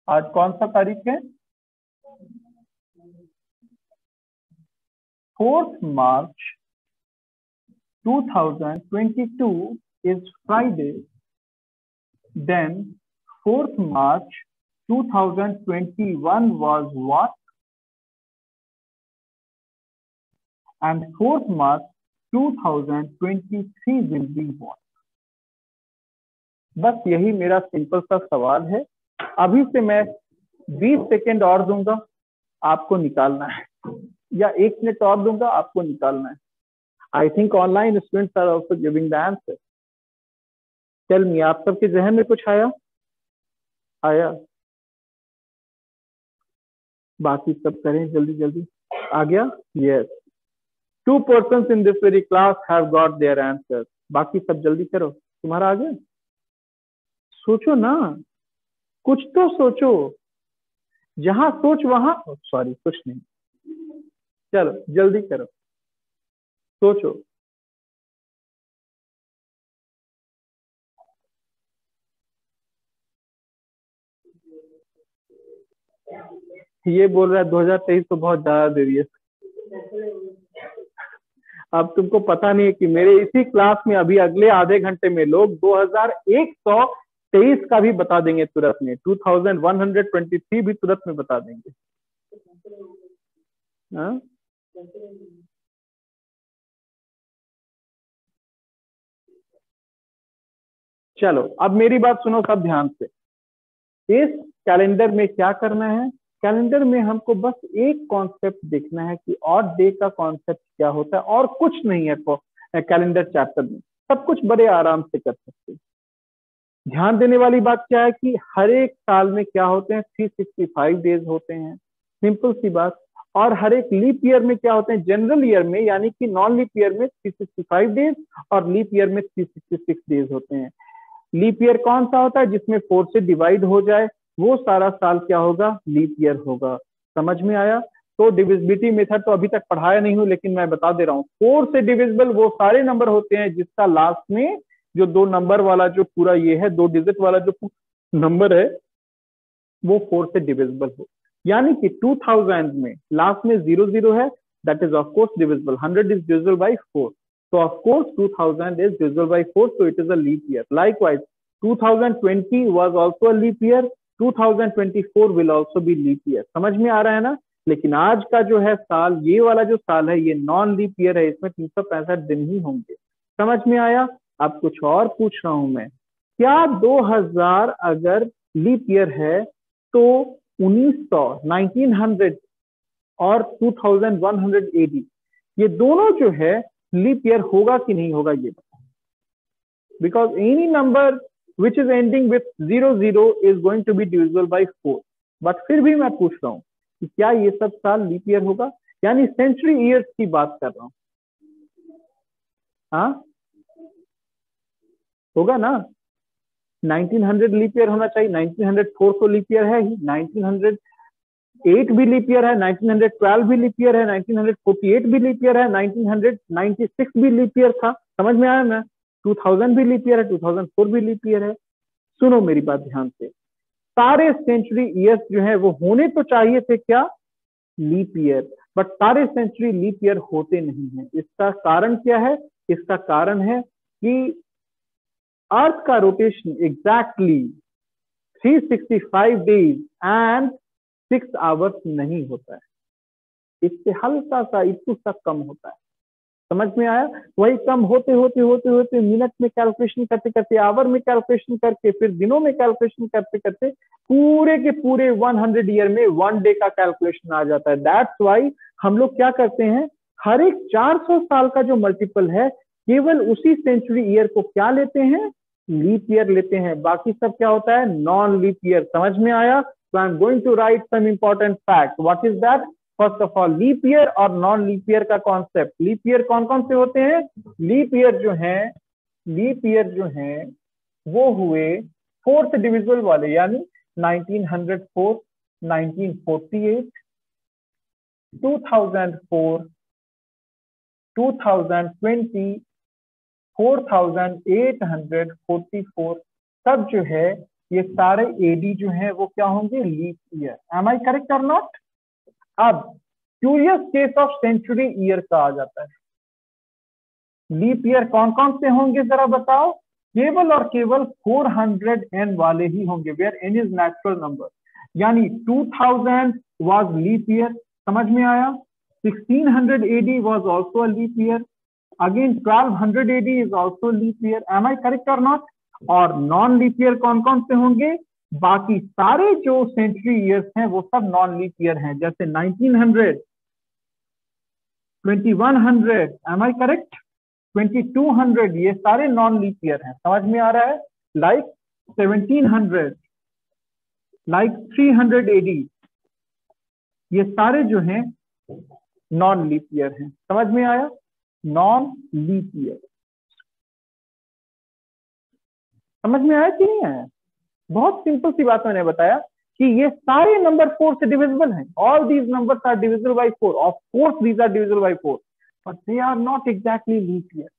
आज कौन सा तारीख है? 4th March 2022 is Friday. Then 4th March 2021 was what? And 4th March 2023 will be what? बस यही मेरा सिंपल सा सवाल है। अभी से मैं 20 सेकेंड और दूंगा, आपको निकालना है, या 1 मिनट और दूंगा, आपको निकालना है। I think online students are also giving the answer. Tell me, आप सबके जहन में कुछ आया? बाकी सब करें जल्दी जल्दी। आ गया? Yes. 2 persons in this very class have got their answer. बाकी सब जल्दी करो। तुम्हारा आ गया? सोचो ना, कुछ तो सोचो। जहां सोच वहां, सॉरी कुछ नहीं, चलो जल्दी करो, सोचो। ये बोल रहा है 2023 तो बहुत ज्यादा देरी है। अब तुमको पता नहीं है कि मेरे इसी क्लास में अभी अगले आधे घंटे में लोग 2123 का भी बता देंगे तुरंत में, 2123 भी तुरंत में बता देंगे। हाँ? चलो अब मेरी बात सुनो सब ध्यान से। इस कैलेंडर में क्या करना है? कैलेंडर में हमको बस एक कॉन्सेप्ट देखना है कि ऑड डे का कॉन्सेप्ट क्या होता है, और कुछ नहीं है कैलेंडर चैप्टर में, सब कुछ बड़े आराम से कर सकते हैं। ध्यान देने वाली बात क्या है कि हर एक साल में क्या होते हैं, 365 डेज होते हैं, सिंपल सी बात। और हर एक लीप ईयर में क्या होते हैं, जनरल ईयर में यानी कि नॉन लीप ईयर में 365 डेज और लीप ईयर में 366 डेज होते हैं। लीप ईयर कौन सा होता है? जिसमें 4 से डिवाइड हो जाए वो सारा साल क्या होगा? लीप ईयर होगा। समझ में आया? तो डिविजिबिलिटी मेथड तो अभी तक पढ़ाया नहीं हूं, लेकिन मैं बता दे रहा हूं। 4 से डिविजिबल वो सारे नंबर होते हैं जिसका लास्ट में जो 2 नंबर वाला जो पूरा ये है, 2 डिजिट वाला जो नंबर है वो 4 से डिविजिबल हो। यानी कि 2000 में लास्ट में 00 है, that is of course divisible. 100 is divisible by 4, so of course 2000 is divisible by 4, so it is a leap year. Likewise 2020 was also a leap year, 2024 will also be leap year. समझ में आ रहा है ना? लेकिन आज का जो है साल, ये वाला जो साल है, ये नॉन लीप ईयर है, इसमें 365 दिन ही होंगे। समझ में आया? अब कुछ और पूछ रहा हूं मैं, क्या 2000 अगर लीप ईयर है तो 1900 और 2180 ये दोनों जो है लीप ईयर होगा कि नहीं होगा ये बताओ। Because any number which is ending with 00 is going to be divisible by 4। But फिर भी मैं पूछ रहा हूँ कि क्या ये सब साल लीप ईयर होगा? यानी सेंचुरी ईयर्स की बात कर रहा हूँ। हाँ होगा ना? 1900 लीप ईयर होना चाहिए, 1904 तो लीप ईयर है ही, 1908 भी लीप ईयर है, 1912 भी लीप ईयर है, 1948 भी लीप ईयर है, 1996 भी लीप ईयर था। समझ में आया ना? 2000 भी लीप ईयर है, 2004 भी लीप ईयर है। सुनो मेरी बात ध्यान से, सारे सेंचुरी ईयर्स जो है वो होने तो चाहिए थे क्या? Leap year. बट सारे सेंचुरी लीप ईयर होते नहीं है। इसका कारण क्या है? इसका कारण है कि अर्थ का rotation exactly 365 days and 6 hours नहीं होता है, इससे हल्का सा इतू सा कम होता है। समझ में आया? वही कम होते होते होते होते मिनट में कैलकुलेशन करते करते, आवर में कैलकुलेशन करके, फिर दिनों में कैलकुलेशन करते करते पूरे के पूरे 100 ईयर में 1 डे का कैलकुलेशन आ जाता है। दैट्स वाई हम लोग क्या करते हैं, हर एक 400 साल का जो मल्टीपल है केवल उसी सेंचुरी ईयर को क्या लेते हैं? लीप ईयर लेते हैं। बाकी सब क्या होता है? Non leap year. समझ में आया? So I'm going to write some important fact. What is that? First of all leap year और नॉन लीप ईयर का कॉन्सेप्ट। लीप ईयर कौन कौन से होते हैं? लीप ईयर जो हैं वो हुए 4th डिविजिबल वाले, यानी 1904, 1948, 2004, 2020, 4844 सब जो है ये सारे एडी जो है वो क्या होंगे, leap year. Am I correct और नॉट? अब curious case of century year का आ जाता है। लीप ईयर कौन कौन से होंगे जरा बताओ? केवल और केवल 400 वाले ही होंगे, where n is natural number. यानी 2000 वाज लीप ईयर, समझ में आया? 1600 AD was also a leap year. Again 1200 AD is also leap year. Am I correct or not? और नॉन लीप ईयर कौन कौन से होंगे? बाकी सारे जो सेंचुरी ईयर्स हैं वो सब नॉन लीप ईयर हैं, जैसे 1900, 2100, एम आई करेक्ट, 2200, ये सारे नॉन लीप ईयर हैं। समझ में आ रहा है? लाइक 1700, लाइक 300 AD, ये सारे जो हैं नॉन लीप ईयर हैं। समझ में आया? Non leap year. समझ में आया कि नहीं आया? बहुत सिंपल सी बात मैंने बताया कि ये सारे नंबर 4 से डिविजिबल हैं। All these numbers are divisible by 4, of course these are divisible by 4, but they are not exactly leap year.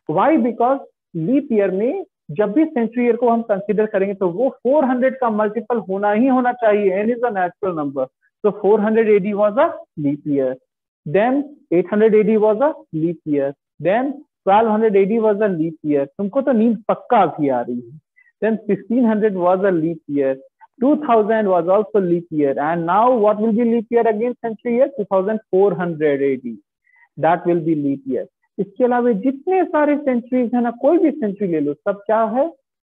Why? Because leap year में जब भी सेंचुरी ईयर को हम कंसीडर करेंगे तो वो 400 का मल्टीपल होना ही होना चाहिए। N is a natural number, so 400 AD was a leap year. Then 800 AD was a leap year. Then 1200 AD was a leap year. तुमको तो नींद पक्का भी आ रही है। Then 1600 was a leap year. 2000 was also leap year. And now what will be leap year again? Century year 2400 AD. That will be leap year. इसके अलावा जितने सारे सेंचुरीज है ना, कोई भी सेंचुरी ले लो, सब क्या है?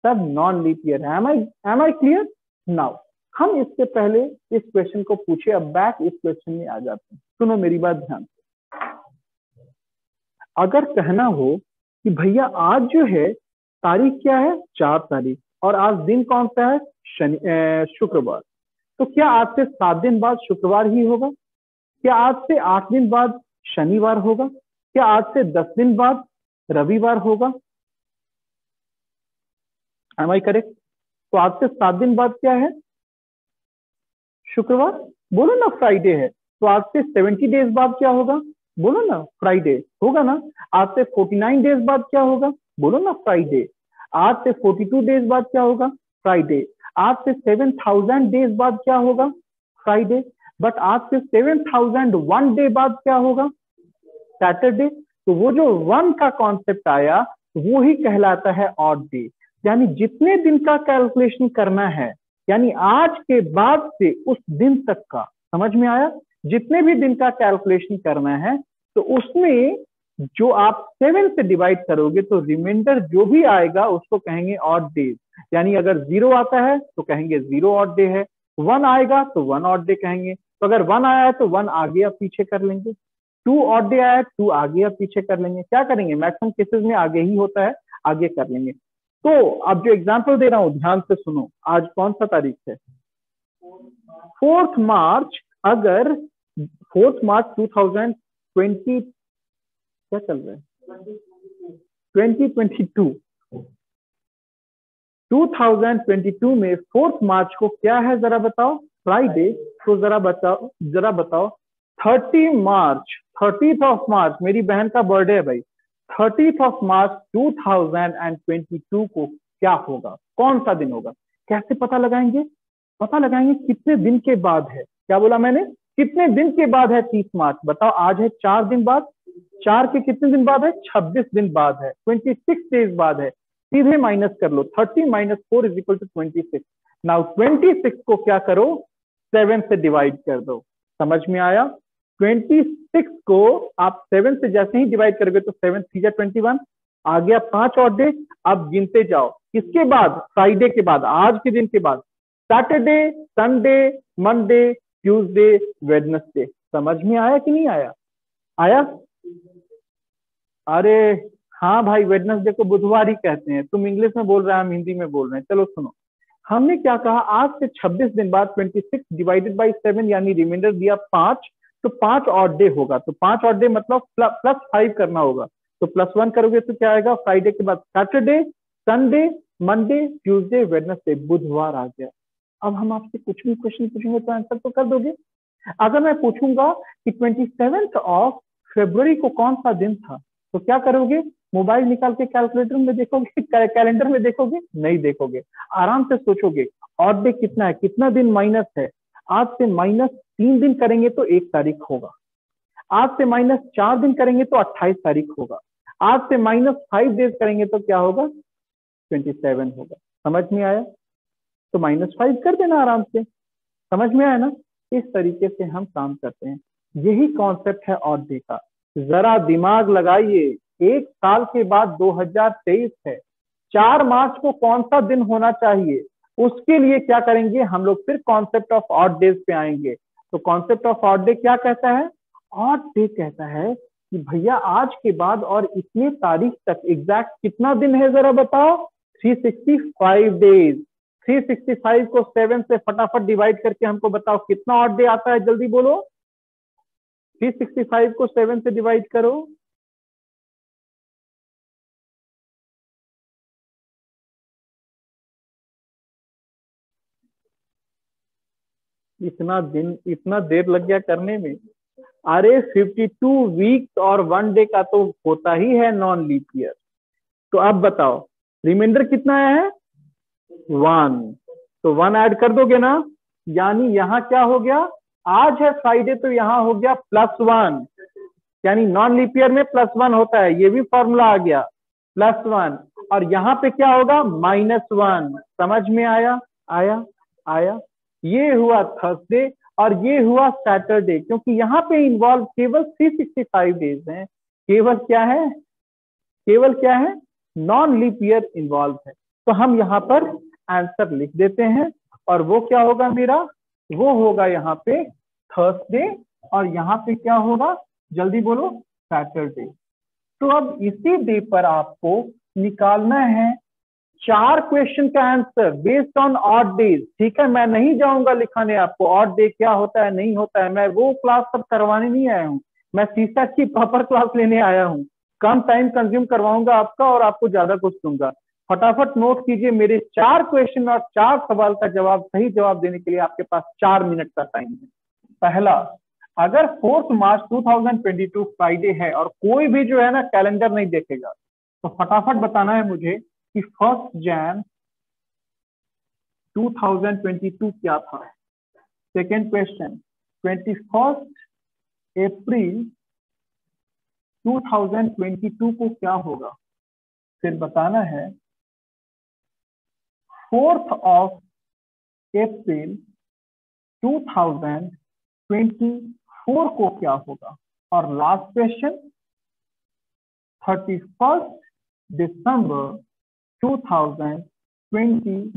सब नॉन लीप ईयर है। Am I clear? Now हम इससे पहले इस क्वेश्चन को पूछे, अब बैक इस क्वेश्चन में आ जाते हैं। सुनो मेरी बात ध्यान से। अगर कहना हो कि भैया आज जो है तारीख क्या है? 4 तारीख, और आज दिन कौन सा है? शुक्रवार। तो क्या आज से 7 दिन बाद शुक्रवार ही होगा? क्या आज से 8 दिन बाद शनिवार होगा? क्या आज से 10 दिन बाद रविवार होगा? Am I correct? तो आज से 7 दिन बाद क्या है? शुक्रवार। बोलो ना फ्राइडे है। तो आज से 70 डेज बाद क्या होगा? बोलो ना फ्राइडे होगा ना। आज से 49 डेज बाद क्या होगा? बोलो ना फ्राइडे। आज से 42 डेज बाद क्या होगा? फ्राइडे। आज से 7000 डेज बाद क्या होगा? फ्राइडे। बट आज से 7001 डे बाद क्या होगा? सैटरडे। तो वो जो 1 का कॉन्सेप्ट आया वो ही कहलाता है ऑड डे। यानी जितने दिन का कैलकुलेशन करना है, यानी आज के बाद से उस दिन तक का, समझ में आया? जितने भी दिन का कैलकुलेशन करना है तो उसमें जो आप 7 से डिवाइड करोगे तो रिमाइंडर जो भी आएगा उसको कहेंगे ऑड डेज। यानी अगर 0 आता है तो कहेंगे 0 ऑड डे है, 1 आएगा तो 1 ऑड डे कहेंगे। तो अगर 1 आया है तो 1 आगे या पीछे कर लेंगे, 2 ऑड डे आया है 2 आगे या पीछे कर लेंगे। क्या करेंगे? मैक्सिमम केसेस में आगे ही होता है, आगे कर लेंगे। तो अब जो एग्जाम्पल दे रहा हूं ध्यान से सुनो। आज कौन सा तारीख है? 4 मार्च। अगर 4 मार्च 2020 क्या चल रहा है? 2022। 2022 में 4 मार्च को क्या है जरा बताओ? फ्राइडे। तो जरा बताओ 30 मार्च, 30th ऑफ मार्च मेरी बहन का बर्थडे है भाई। 30th ऑफ मार्च 2022 को क्या होगा? कौन सा दिन होगा? कैसे पता लगाएंगे? पता लगाएंगे कितने दिन के बाद है। क्या बोला मैंने? कितने दिन के बाद है 30 मार्च? बताओ आज है 4 दिन बाद, 4 के कितने दिन बाद है? 26 दिन बाद है, 26 डेज बाद है। सीधे माइनस कर लो, 30 - 4 = 26। नाउ 26 को क्या करो? 7 से डिवाइड कर दो। समझ में आया? 26 को आप 7 से जैसे ही डिवाइड करोगे तो 7 × 3 = 21, आ गया 5 ऑड डे। अब गिनते जाओ, किसके बाद? फ्राइडे के बाद, आज के दिन के बाद। Saturday, Sunday, Monday, Tuesday, Wednesday. समझ में आया कि नहीं आया? आया? अरे हाँ भाई, वेडनेसडे को बुधवार ही कहते हैं। तुम इंग्लिश में बोल रहे हैं, हम हिंदी में बोल रहे हैं। चलो सुनो, हमने क्या कहा? आज से 26 दिन बाद 26 डिवाइडेड बाई 7 यानी रिमाइंडर दिया 5, तो 5 ऑड डे होगा। तो 5 ऑड डे मतलब +5 करना होगा। तो +1 करोगे तो क्या आएगा? फ्राइडे के बाद Saturday, Sunday, Monday, Tuesday, Wednesday, बुधवार आ गया। अब हम आपसे कुछ भी क्वेश्चन पूछेंगे तो आंसर तो कर दोगे। अगर मैं पूछूंगा कि 27 ऑफ फरवरी को कौन सा दिन था, तो क्या करोगे? मोबाइल निकाल के कैलकुलेटर में देखोगे, कैलेंडर में देखोगे? नहीं देखोगे। आराम से सोचोगे ऑड डे कितना है, कितना दिन माइनस है। आज से -3 दिन करेंगे तो 1 तारीख होगा, आज से -4 दिन करेंगे तो 28 तारीख होगा, आज से -5 डेज करेंगे तो क्या होगा? 27 होगा। समझ में आया? तो -5 कर देना आराम से। समझ में आया ना? इस तरीके से हम काम करते हैं। यही कॉन्सेप्ट है ऑड डे का। जरा दिमाग लगाइए, 1 साल के बाद 2023 है, 4 मार्च को कौन सा दिन होना चाहिए? उसके लिए क्या करेंगे हम लोग? फिर कॉन्सेप्ट ऑफ ऑड डेज पे आएंगे। तो कॉन्सेप्ट ऑफ ऑड डे क्या कहता है? ऑड डे कहता है कि भैया आज के बाद और इतनी तारीख तक एग्जैक्ट कितना दिन है, जरा बताओ? 365 डेज। 365 को 7 से फटाफट डिवाइड करके हमको बताओ कितना ऑड डे आता है, जल्दी बोलो। 365 को 7 से डिवाइड करो। इतना देर लग गया करने में? अरे 52 वीक्स और 1 डे का तो होता ही है नॉन लीप ईयर। तो अब बताओ रिमाइंडर कितना है? 1। तो 1 ऐड कर दोगे ना? यानी यहाँ क्या हो गया? आज है फ्राइडे तो यहाँ हो गया +1, यानी नॉन लीप ईयर में +1 होता है, ये भी फॉर्मूला आ गया +1। और यहाँ पे क्या होगा? -1। समझ में आया? आया आया। ये हुआ थर्सडे और ये हुआ सैटरडे, क्योंकि यहाँ पे इन्वॉल्व केवल 365 डेज हैं। केवल क्या है? केवल क्या है? नॉन लीप ईयर इन्वॉल्व है। तो हम यहाँ पर आंसर लिख देते हैं और वो क्या होगा मेरा? वो होगा यहाँ पे थर्सडे और यहाँ पे क्या होगा? जल्दी बोलो, सैटरडे। तो अब इसी डे पर आपको निकालना है 4 क्वेश्चन का answer based on odd days. ठीक है, मैं नहीं जाऊंगा लिखाने आपको ऑड डे क्या होता है नहीं होता है, मैं वो क्लास सब करवाने नहीं आया हूँ। मैं सीसा की प्रॉपर क्लास लेने आया हूँ। कम टाइम कंज्यूम करवाऊंगा आपका और आपको ज्यादा कुछ दूंगा। फटाफट नोट कीजिए, मेरे 4 क्वेश्चन और 4 सवाल का जवाब, सही जवाब देने के लिए आपके पास 4 मिनट का टाइम है। पहला, अगर 4 मार्च 2022 फ्राइडे है और कोई भी जो है ना कैलेंडर नहीं देखेगा, तो फटाफट बताना है मुझे कि 1 जैन 2022 क्या था। सेकेंड क्वेश्चन, 21 अप्रैल 2022 को क्या होगा। फिर बताना है 4 अप्रैल 2024 को क्या होगा। और लास्ट क्वेश्चन, 31 दिसंबर 2022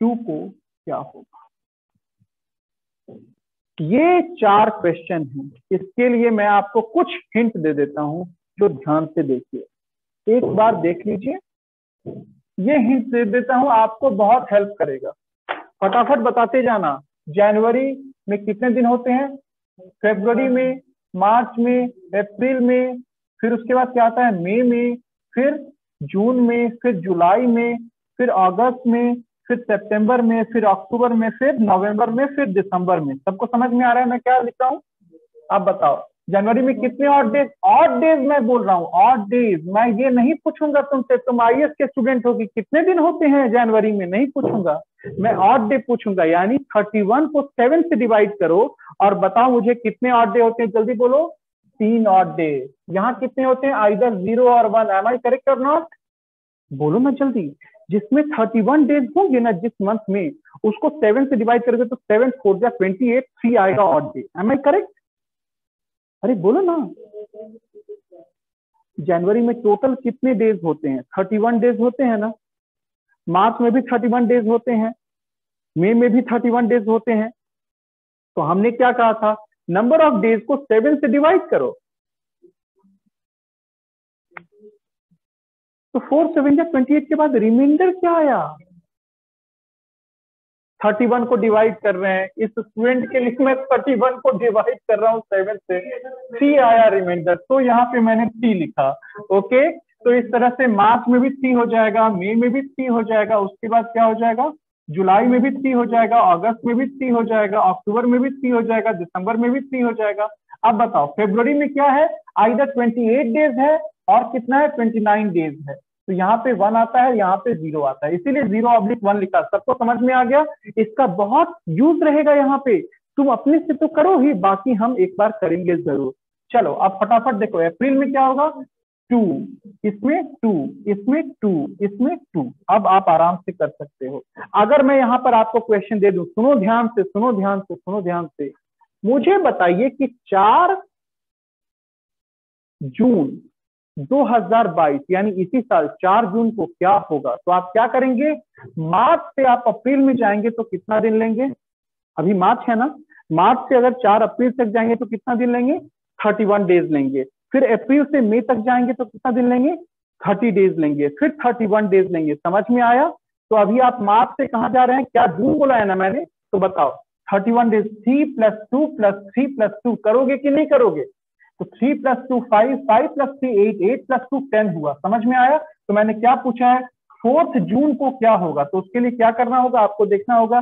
को क्या होगा। ये 4 क्वेश्चन हैं। इसके लिए मैं आपको कुछ हिंट दे देता हूं जो ध्यान से देखिए, एक बार देख लीजिए। ये हिंट दे देता हूं, आपको बहुत हेल्प करेगा। फटाफट बताते जाना। जनवरी में कितने दिन होते हैं? फरवरी में, मार्च में, अप्रैल में, फिर उसके बाद क्या आता है? मई में, फिर जून में, फिर जुलाई में, फिर अगस्त में, फिर सितंबर में, फिर अक्टूबर में, फिर नवंबर में, फिर दिसंबर में। सबको समझ में आ रहा है मैं क्या लिख रहा हूँ? आप बताओ जनवरी में कितने ऑड डेज? ऑड डेज मैं बोल रहा हूँ, ऑड डेज। मैं ये नहीं पूछूंगा तुमसे, तुम आईएएस के स्टूडेंट होगी, कितने दिन होते हैं जनवरी में, नहीं पूछूंगा। मैं ऑड डे पूछूंगा, यानी 31 को 7 से डिवाइड करो और बताओ मुझे कितने ऑड डे होते हैं, जल्दी बोलो। 3 ऑड डे। यहाँ कितने होते हैं? आइदर 0 और 1। एम आई करेक्ट और नॉट? बोलो ना जल्दी। जिसमें 31 डेज होंगे ना जिस मंथ में, उसको 7 से डिवाइड करोगे तो 7 4 जा 28, 3 आएगा odd day. Am I correct? अरे बोलो ना। जनवरी में टोटल कितने डेज होते हैं? 31 डेज होते हैं ना। मार्च में भी 31 डेज होते हैं, मई में भी 31 डेज होते हैं। तो हमने क्या कहा था? नंबर ऑफ डेज को 7 से डिवाइड करो। तो 4 7 या 28 के बाद रिमाइंडर क्या आया? 31 को डिवाइड कर रहे हैं, इस स्टूडेंट के लिए मैं 31 को डिवाइड कर रहा हूँ 7 से, 3 आया रिमाइंडर, तो यहाँ पे मैंने 3 लिखा। ओके, तो इस तरह से मार्च में भी 3 हो जाएगा, मई में भी 3 हो जाएगा, उसके बाद क्या हो जाएगा? जुलाई में भी 3 हो जाएगा, अगस्त में भी 3 हो जाएगा, अक्टूबर में भी 3 हो जाएगा, दिसंबर में भी 3 हो जाएगा। अब बताओ फरवरी में क्या है? आइदर 28 डेज है और कितना है 29 डेज है। तो यहाँ पे 1 आता है, यहाँ पे 0 आता है, इसीलिए 0/1 लिखा। सबको समझ में आ गया? इसका बहुत यूज रहेगा यहाँ पे। तुम अपने से तो करो ही, बाकी हम एक बार करेंगे जरूर। चलो अब फटाफट देखो, अप्रैल में क्या होगा 2, इसमें 2, इसमें 2, इसमें 2। अब आप आराम से कर सकते हो। अगर मैं यहाँ पर आपको क्वेश्चन दे दूं, सुनो ध्यान से, सुनो ध्यान से, सुनो ध्यान से, मुझे बताइए कि 4 जून 2022 यानी इसी साल 4 जून को क्या होगा। तो आप क्या करेंगे, मार्च से आप अप्रैल में जाएंगे तो कितना दिन लेंगे? अभी मार्च है ना, मार्च से अगर 4 अप्रैल तक जाएंगे तो कितना दिन लेंगे? 31 डेज लेंगे। फिर अप्रैल से मई तक जाएंगे तो कितना दिन लेंगे? 30 डेज लेंगे। फिर 31 डेज लेंगे। समझ में आया? तो अभी आप मार्च से कहां जा रहे हैं? क्या जून बोला है ना मैंने? तो बताओ 31 डेज, 3 + 2 + 3 + 2 करोगे कि नहीं करोगे? तो 3 + 2 5, 5 + 3 8, 8 + 2 10 हुआ। समझ में आया? तो मैंने क्या पूछा है, 4 जून को क्या होगा। तो उसके लिए क्या करना होगा, आपको देखना होगा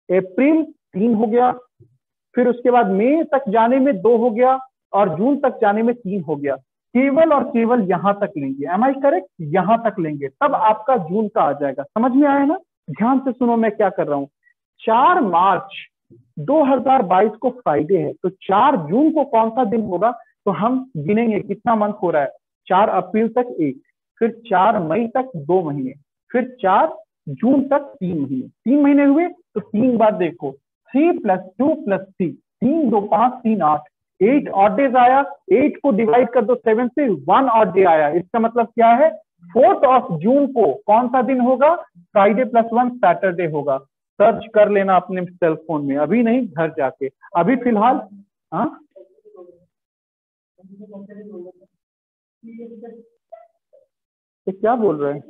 अप्रैल 3 हो गया, फिर उसके बाद मई तक जाने में 2 हो गया, और जून तक जाने में 3 हो गया। केवल और केवल यहां तक लेंगे। Am I correct? यहां तक लेंगे, तब आपका जून का आ जाएगा। समझ में आया ना? ध्यान से सुनो मैं क्या कर रहा हूं। 4 मार्च 2022 को फ्राइडे है, तो 4 जून को कौन सा दिन होगा? तो हम गिनेंगे कितना मंथ हो रहा है। 4 अप्रैल तक 1, फिर 4 मई तक 2 महीने, फिर 4 जून तक 3 महीने। 3 महीने हुए तो 3 बार देखो, 3 + 2 + 3, 3 2 5 3 8, 8 ऑड डेज आया। 8 को डिवाइड कर दो 7 से, 1 ऑड डे आया। इसका मतलब क्या है, 4 जून को कौन सा दिन होगा? फ्राइडे +1 सैटरडे होगा। सर्च कर लेना अपने सेल फोन में, अभी नहीं घर जाके। अभी फिलहाल हाँ, ये क्या बोल रहे हैं?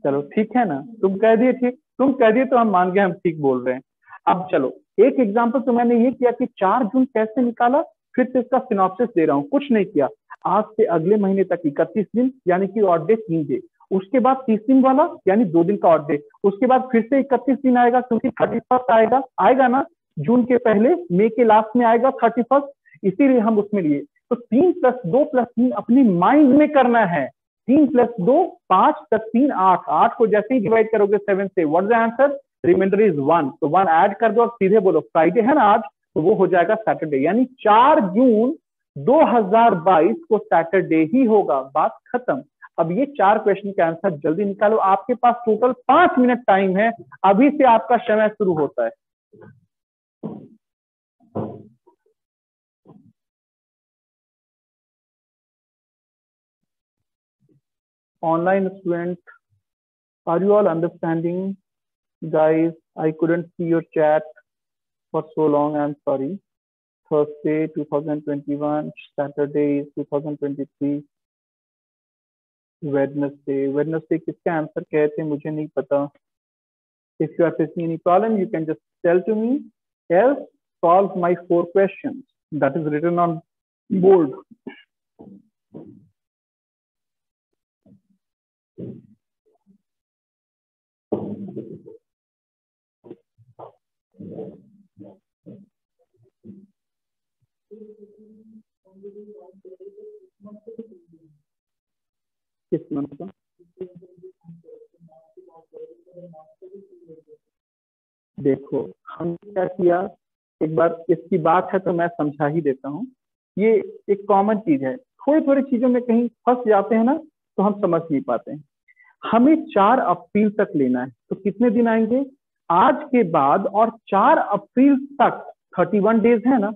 चलो ठीक है ना, तुम कह दिए ठीक, तुम कह दिए तो हम मान गए हम ठीक बोल रहे हैं। अब चलो एक एग्जांपल तो मैंने ये किया कि 4 जून कैसे निकाला, फिर से इसका सिनॉप्सिस दे रहा हूँ। कुछ नहीं किया, आज से अगले महीने तक 31 दिन यानी कि ऑड डे 3 डे, उसके बाद 30 दिन वाला यानी 2 दिन का ऑड डे, उसके बाद फिर से 31 दिन आएगा क्योंकि 31 आएगा, आएगा ना जून के पहले, मई के लास्ट में आएगा 31, इसीलिए हम उसमें लिए। तो 3 + 2 + 3 अपनी माइंड में करना है। 3 + 2 5 + 3 8, 8 को जैसे ही डिवाइड करोगे 7 से, what the answer? Reminder is 1। तो 1 ऐड कर दो और सीधे बोलो फ्राइडे है ना आज, तो वो हो जाएगा सैटरडे, यानी 4 जून 2022 को सैटरडे ही होगा। बात खत्म। अब ये 4 क्वेश्चन के आंसर जल्दी निकालो, आपके पास टोटल 5 मिनट टाइम है, अभी से आपका समय शुरू होता है। Online student, are you all understanding? Guys, I couldn't see your chat for so long. I'm sorry. Thursday 2021, Saturday is 2023, Wednesday किसका आंसर कहे थे मुझे नहीं पता। If you are facing any problem, you can just tell to me. Else, solve my 4 questions that is written on board. किस month का? देखो हम क्या किया, एक बार इसकी बात है तो मैं समझा ही देता हूँ। ये एक कॉमन चीज है, थोड़ी थोड़ी चीजों में कहीं फंस जाते हैं ना तो हम समझ नहीं पाते हैं। हमें 4 अप्रैल तक लेना है, तो कितने दिन आएंगे आज के बाद, और 4 अप्रैल तक 31 डेज है ना,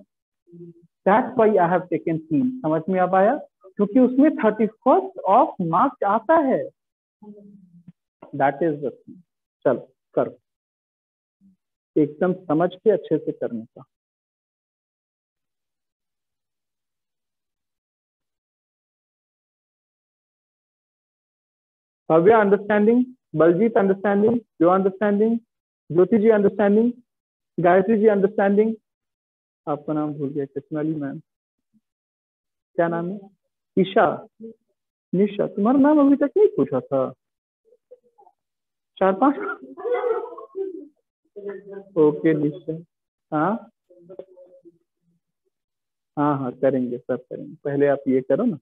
that's why I have taken 3। समझ में अब आया? क्योंकि उसमें 31 मार्च आता है, दैट इज द थिंग। चलो करो, एकदम समझ के अच्छे से करने का। भव्या अंडरस्टैंडिंग, बलजीत अंडरस्टैंडिंग, जो अंडरस्टैंडिंग, ज्योति जी अंडरस्टैंडिंग, गायत्री जी अंडरस्टैंडिंग। आपका नाम भूल गया, कृष्णाली मैम, क्या नाम है? ईशा, निशा, तुम्हारा नाम अभी तक नहीं पूछा था? 4 5 ओके निशा, हाँ हाँ हाँ करेंगे, सब करेंगे, पहले आप ये करो ना।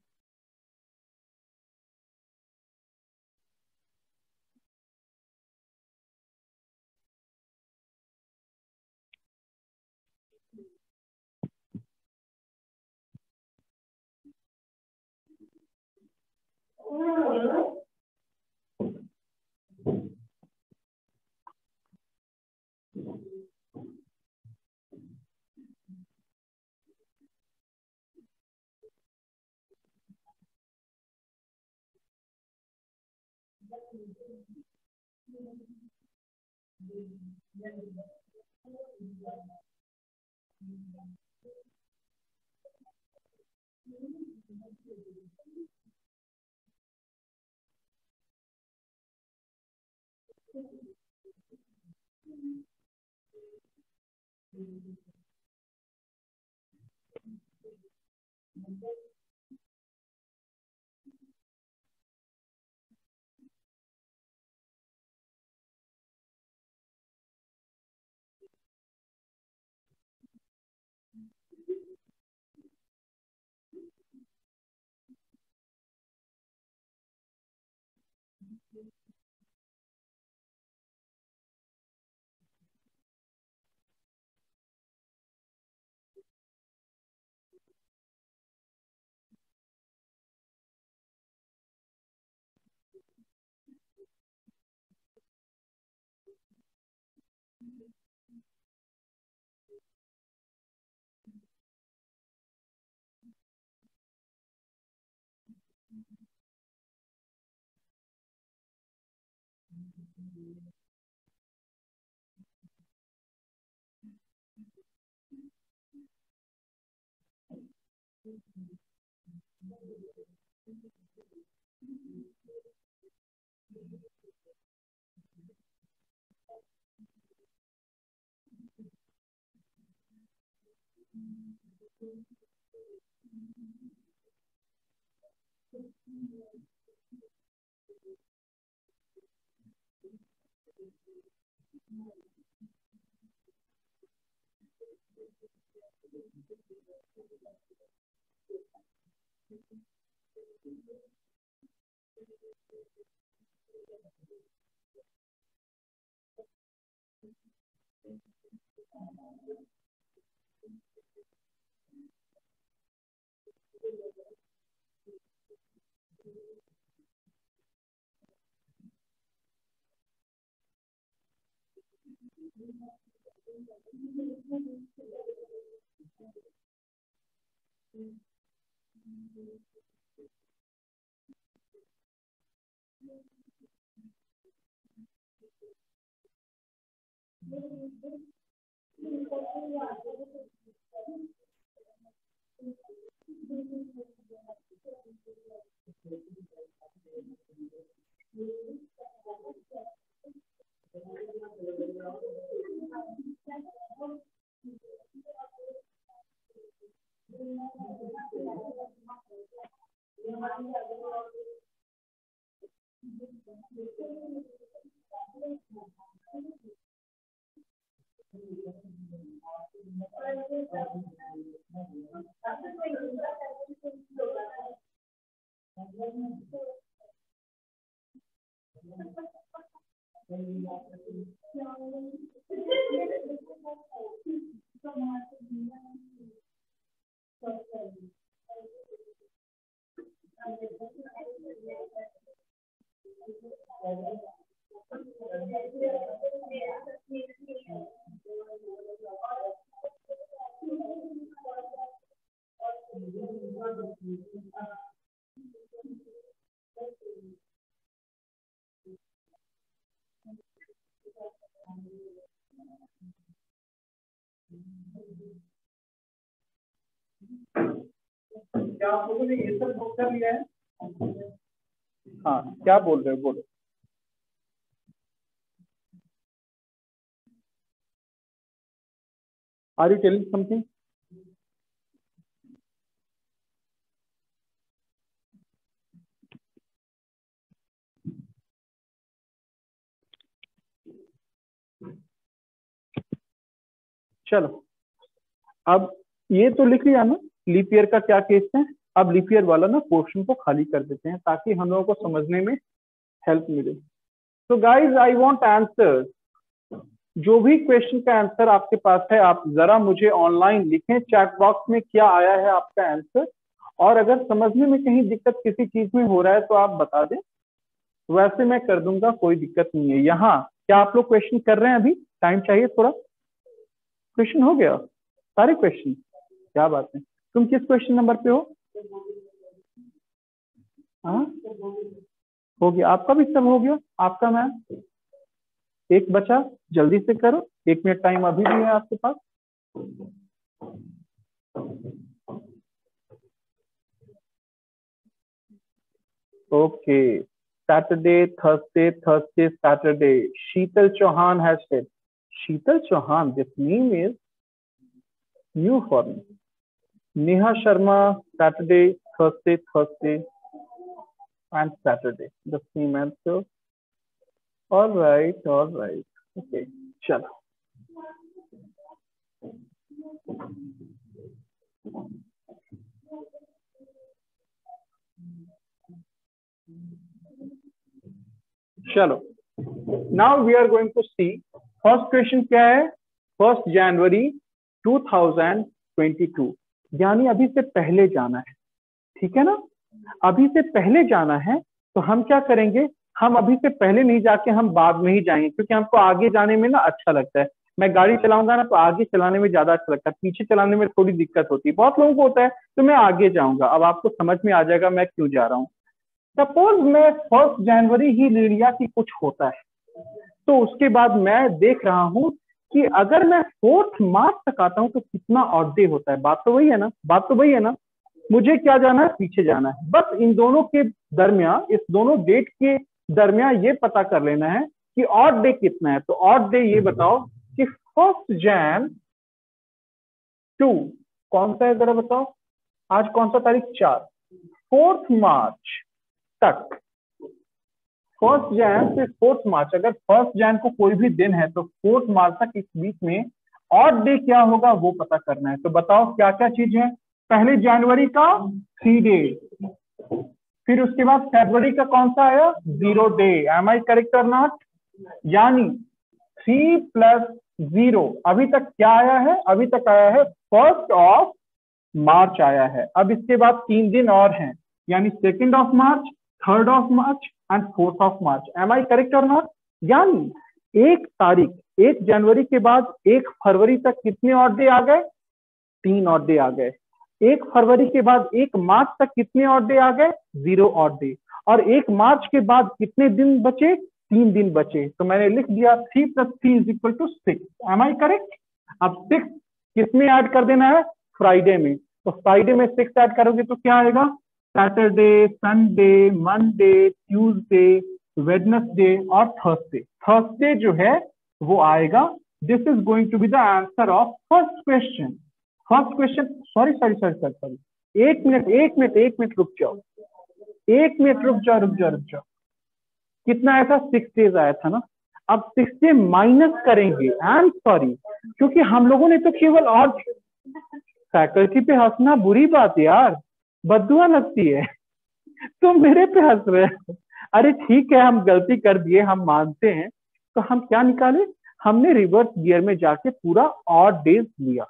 क्या आप लोगों ने ये सब नोट कर लिया है? हाँ, क्या बोल रहे हो, बोलो। Are you telling something? चलो, अब ये तो लिख लिया ना, लीप ईयर का क्या केस है? अब लीप ईयर वाला ना पोर्शन को खाली कर देते हैं ताकि हम लोगों को समझने में हेल्प मिले। तो गाइज आई वांट आंसर, जो भी क्वेश्चन का आंसर आपके पास है आप जरा मुझे ऑनलाइन लिखें चैट बॉक्स में क्या आया है आपका आंसर, और अगर समझने में कहीं दिक्कत किसी चीज में हो रहा है तो आप बता दें, वैसे मैं कर दूंगा, कोई दिक्कत नहीं है। यहाँ क्या आप लोग क्वेश्चन कर रहे हैं? अभी टाइम चाहिए थोड़ा। क्वेश्चन हो गया सारे क्वेश्चन? क्या बात है। तुम किस क्वेश्चन नंबर पे हो? हाँ हो गया, आपका भी सब हो गया। आपका मैम एक बचा, जल्दी से करो, 1 मिनट टाइम अभी भी है आपके पास। Okay, Saturday, Thursday, Thursday, Saturday. Sheetal Chauhan has said. Sheetal Chauhan, this name is new for me. Neha Sharma, Saturday, Thursday, Thursday, and Saturday. The same answer. All right, all right. Okay, चलो। चलो, now we are going to see first question क्या है। 1 जनवरी 2022, यानी अभी से पहले जाना है, ठीक है ना? अभी से पहले जाना है तो हम क्या करेंगे, हम अभी से पहले नहीं जाके हम बाद में ही जाएंगे, क्योंकि हमको आगे जाने में ना अच्छा लगता है। मैं गाड़ी चलाऊंगा ना तो आगे चलाने में ज्यादा अच्छा लगता है, पीछे चलाने में थोड़ी दिक्कत होती है, बहुत लोगों को होता है, तो मैं आगे जाऊंगा। अब आपको समझ में आ जाएगा मैं क्यों जा रहा हूँ। सपोज मैं 1 जनवरी ही ले लिया कि कुछ होता है, तो उसके बाद मैं देख रहा हूं कि अगर मैं 4 मार्च तक आता हूं तो कितना ऑड डे होता है। बात तो वही है ना, बात तो वही है ना। मुझे क्या जाना है, पीछे जाना है। बस इन दोनों के दरमियान, इस दोनों डेट के दरमियान ये पता कर लेना है कि ऑड डे कितना है। तो ऑड डे ये बताओ कि 1 जैन टू कौन सा है, जरा बताओ। आज कौन सा तारीख? 4। 4 मार्च तक, 1 जैन से 4 मार्च, अगर 1 जैन को कोई भी दिन है तो 4 मार्च तक इस बीच में ऑड डे क्या होगा वो पता करना है। तो बताओ क्या क्या चीज है। पहले जनवरी का 3 डे, फिर उसके बाद फरवरी का कौन सा आया? 0 डे। एम आई करेक्ट और नॉट? यानी 3 + 0 अभी तक क्या आया है? अभी तक आया है 1 मार्च आया है। अब इसके बाद 3 दिन और हैं, यानी 2 March, 3 March and 4 March. Am I correct और नॉट? यानी 1 तारीख, 1 जनवरी के बाद 1 फरवरी तक कितने ऑड डे आ गए? 3 ऑड डे आ गए। 1 फरवरी के बाद 1 मार्च तक कितने ऑड डे आ गए? 0 ऑड डे। और 1 मार्च के बाद कितने दिन बचे? 3 दिन बचे। तो मैंने लिख दिया 3 + 3 = 6। Am I correct? अब 6 किसमें ऐड कर देना है? फ्राइडे में। तो फ्राइडे में 6 ऐड करोगे तो क्या आएगा? Saturday, Sunday, Monday, Tuesday, Wednesday और थर्सडे। थर्सडे जो है वो आएगा। This is going to be the answer of first question. First question, sorry sorry sorry sorry sorry, 1 minute रुक जाओ, 1 मिनट रुक जाओ। कितना आया था? 6 डेज आया था ना। अब 6 से माइनस करेंगे। आई एम सॉरी, क्योंकि हम लोगों ने तो केवल और फैकल्टी पे हंसना बुरी बात है यार, बददुआ लगती है। तुम मेरे पे हंस रहे हो। अरे ठीक है, हम गलती कर दिए, हम मानते हैं। तो हम क्या निकाले? हमने रिवर्स गियर में जाके पूरा ऑड डेज लिया।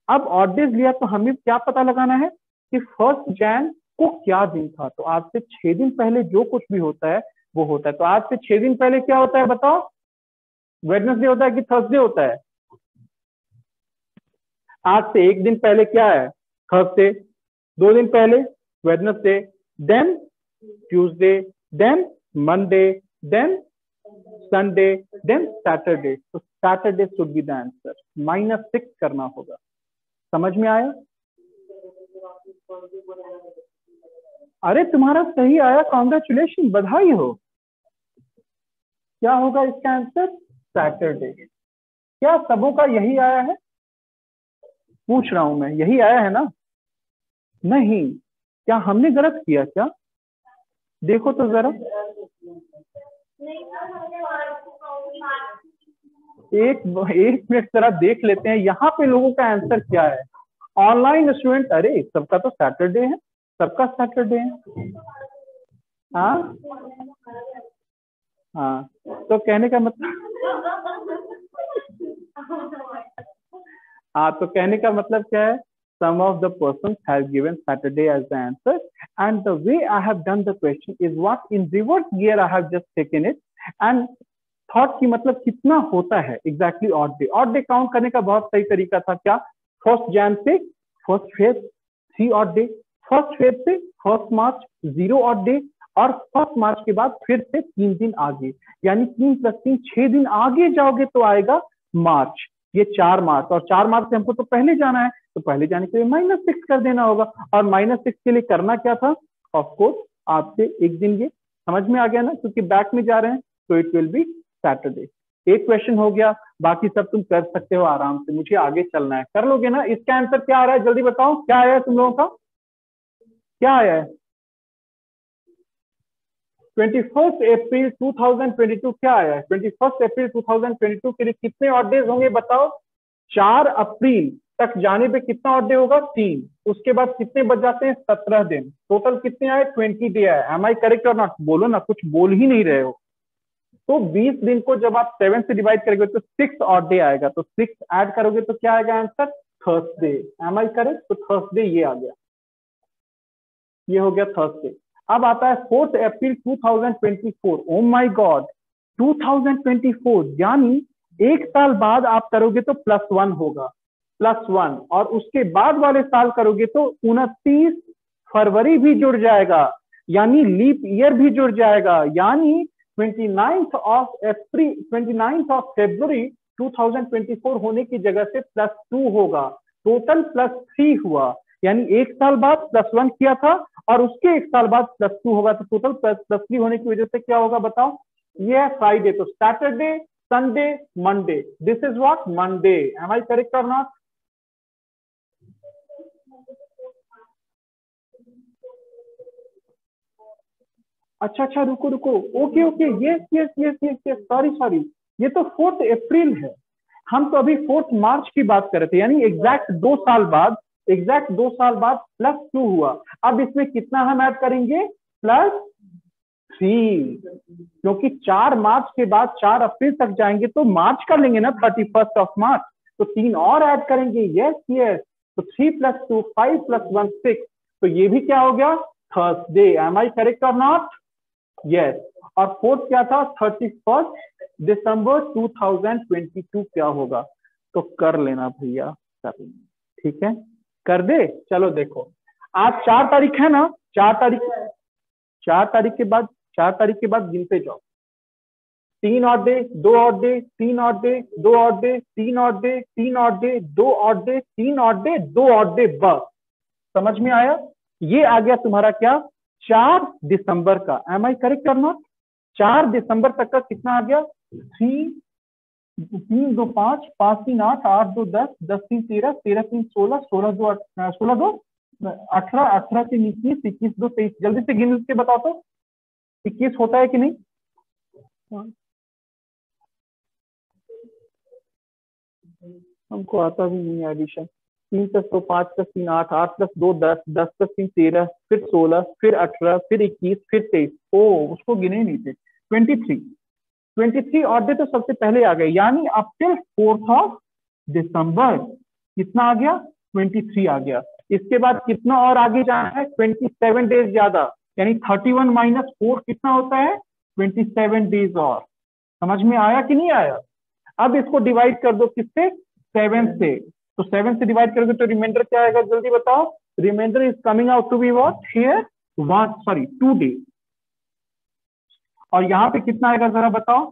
अब ऑड डेज लिया तो हमें क्या पता लगाना है कि 1 जैन को क्या दिन था। तो आज से 6 दिन पहले जो कुछ भी होता है वो होता है। तो आज से 6 दिन पहले क्या होता है बताओ? वेडनेसडे होता है कि थर्सडे होता है? आज से 1 दिन पहले क्या है? थर्सडे। 2 दिन पहले Wednesday, then Tuesday, then Monday, then Sunday, then Saturday. तो Saturday should be the answer. -6 करना होगा। समझ में आया? अरे तुम्हारा सही आया, कॉन्ग्रेचुलेशन, बधाई हो। क्या होगा इसका आंसर? सैटरडे। क्या सबों का यही आया है? पूछ रहा हूं मैं, यही आया है ना? नहीं, क्या हमने गलत किया क्या? देखो तो जरा, एक मिनट जरा देख लेते हैं यहाँ पे लोगों का आंसर क्या है। ऑनलाइन स्टूडेंट, अरे सबका तो सैटरडे है, सबका सैटरडे है। हाँ हाँ, तो कहने का मतलब हाँ, तो कहने का मतलब क्या है? Some of the persons have given Saturday as the answer, and the way I have done the question is what in reverse gear I have just taken it and thought की मतलब कितना होता है exactly odd day. Odd day count करने का बहुत सही तरीका था क्या? 1st Jan से 1st Feb 3 odd day, 1st Feb से 1st March 0 odd day, और 1st March के बाद फिर से 3 दिन आगे, यानी 3 + 3 6 दिन आगे जाओगे तो आएगा मार्च। ये 4 मार्च, और 4 मार्च से हमको तो पहले जाना है, तो पहले जाने के लिए -6 कर देना होगा। और -6 के लिए करना क्या था? ऑफ कोर्स आपसे एक दिन, ये समझ में आ गया ना, क्योंकि बैक में जा रहे हैं तो इट विल बी सैटरडे। एक क्वेश्चन हो गया, बाकी सब तुम कर सकते हो आराम से, मुझे आगे चलना है। कर लोगे ना? इसका आंसर क्या आ रहा है जल्दी बताओ, क्या आया है तुम लोगों का? क्या आया है? 21 अप्रैल 2022 क्या आया है? 21 अप्रैल 2022 के लिए कितने ऑड डेज होंगे बताओ? 4 अप्रैल तक जाने पे कितना ऑड डे होगा? 3। उसके बाद कितने बच जाते हैं? 17 दिन। टोटल कितने आए? 20 डे आए। एम आई करेक्ट और नॉट? बोलो ना, कुछ बोल ही नहीं रहे हो। तो 20 दिन को जब आप 7 से डिवाइड करोगे तो 6 ऑड डे आएगा, तो 6 ऐड करोगे तो क्या आएगा answer? Thursday. Am I correct? तो थर्सडे ये आ गया, ये हो गया थर्सडे। अब आता है 4 अप्रैल 2024। ओ माय गॉड, 2024 यानी एक साल बाद आप करोगे तो +1 होगा, +1, और उसके बाद वाले साल करोगे तो 29 फरवरी भी जुड़ जाएगा, यानी लीप ईयर भी जुड़ जाएगा, यानी 29 ऑफ फरवरी 2024 होने की जगह से +2 होगा, टोटल +3 हुआ। यानी एक साल बाद +1 किया था और उसके एक साल बाद +2 होगा, तो टोटल +3 होने की वजह से क्या होगा बताओ? ये है फ्राइडे। तो Saturday, Sunday, Monday, this is what? Monday. Am I correct और नॉट? अच्छा अच्छा, रुको रुको, okay okay, yes yes yes yes yes, sorry sorry, ये तो 4 अप्रैल है। हम तो अभी 4 मार्च की बात कर रहे थे, यानी एग्जैक्ट 2 साल बाद, एग्जैक्ट 2 साल बाद +2 हुआ। अब इसमें कितना हम ऐड करेंगे? +3, क्योंकि 4 मार्च के बाद 4 अप्रैल तक जाएंगे तो मार्च कर लेंगे ना, 31 ऑफ मार्च, तो 3 और ऐड करेंगे। यस यस, तो 3 + 2 5 + 1 6, तो ये भी क्या हो गया? थर्सडे। एम आई करेक्ट और नॉट? यस। और 4th क्या था? 31 दिसंबर 2022 क्या होगा? तो कर लेना भैया, कर लेना, ठीक है, कर दे। चलो देखो, आज 4 तारीख है ना, 4 तारीख, 4 तारीख के बाद, 4 तारीख के बाद गिनते जाओ। 3 odd day, 2 odd day, 3 odd day, 2 odd day, 3 odd day, 3 odd day, 2 odd day, 3 odd day, 2 odd day, बस। समझ में आया? ये आ गया तुम्हारा क्या? 4 दिसंबर का। एम आई करेक्ट और नॉट? 4 दिसंबर तक का कितना आ गया? 3 2 5 5 3 8 8 2 10 10 3 13 13 3 16 16 2 16 2 18 18 3 21 21 2 23। जल्दी से गिन के बताओ तो 21 होता है कि नहीं? हमको आता भी नहीं है एडिशन। 3 + 2 5 + 3 8 8 + 2 10 10 + 3 13, फिर 16, फिर 18, फिर 21, फिर 23। ओ, उसको गिने नहीं थे। 23 ऑड डे तो सबसे पहले आ गए, यानी up till 4th of December कितना आ गया? 23 आ गया। इसके बाद कितना और आगे जाना है? 27 डेज ज्यादा, यानी 31 - 4 कितना होता है? 27 डेज और। समझ में आया कि नहीं आया? अब इसको डिवाइड कर दो किससे? 7 से। तो 7 से डिवाइड करोगे तो रिमाइंडर क्या आएगा जल्दी बताओ? Reminder is coming out to be what here? 2 day. और यहाँ पे कितना आएगा जरा बताओ?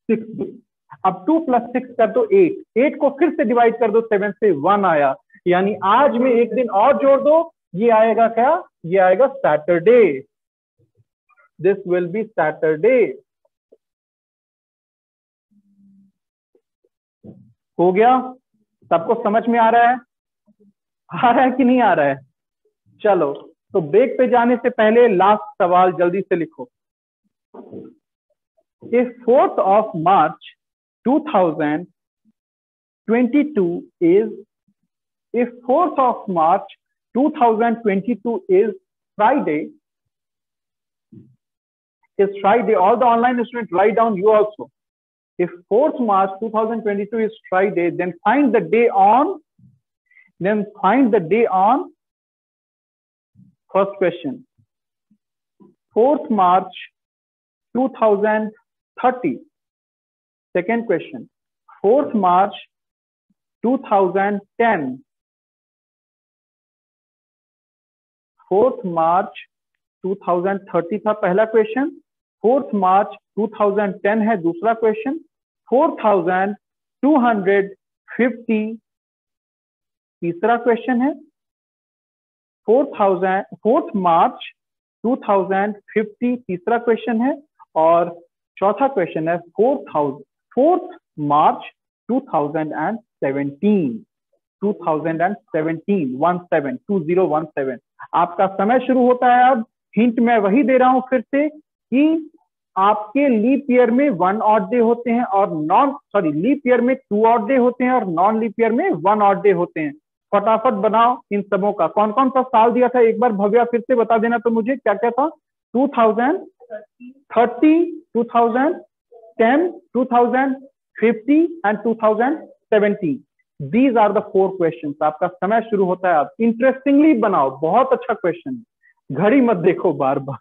6 डे। अब 2 + 6 कर दो 8, 8 को फिर से डिवाइड कर दो 7 से, 1 आया, यानी आज में एक दिन और जोड़ दो, ये आएगा क्या? ये आएगा Saturday. This will be Saturday. हो गया? सबको समझ में आ रहा है? आ रहा है कि नहीं आ रहा है? चलो, तो ब्रेक पे जाने से पहले लास्ट सवाल जल्दी से लिखो। If 4th of March 2022 is If 4th of March 2022 is Friday, all the online students write down, you also. If 4th March 2022 is Friday, then find the day on, first question, 4th March 2030. Second question, 4th March 2010. 4th March 2030 था पहला question, 4th March 2010 है दूसरा question, 4250 तीसरा question है, 4th March 2050 तीसरा question है, और चौथा क्वेश्चन है 4th March 2017 2017। आपका समय शुरू होता है। अब हिंट मैं वही दे रहा हूं फिर से कि आपके लीप ईयर में 1 ऑड डे होते हैं और लीप ईयर में 2 ऑड डे होते हैं और नॉन लीप ईयर में 1 ऑड डे होते हैं। फटाफट बनाओ इन सबों का। कौन कौन सा साल दिया था एक बार भव्या फिर से बता देना तो मुझे, क्या क्या था? 2030, 2010, 2050 and 2017। These are the 4 questions। आपका समय शुरू होता है। आप इंटरेस्टिंगली बनाओ, बहुत अच्छा क्वेश्चन। घड़ी मत देखो बार बार।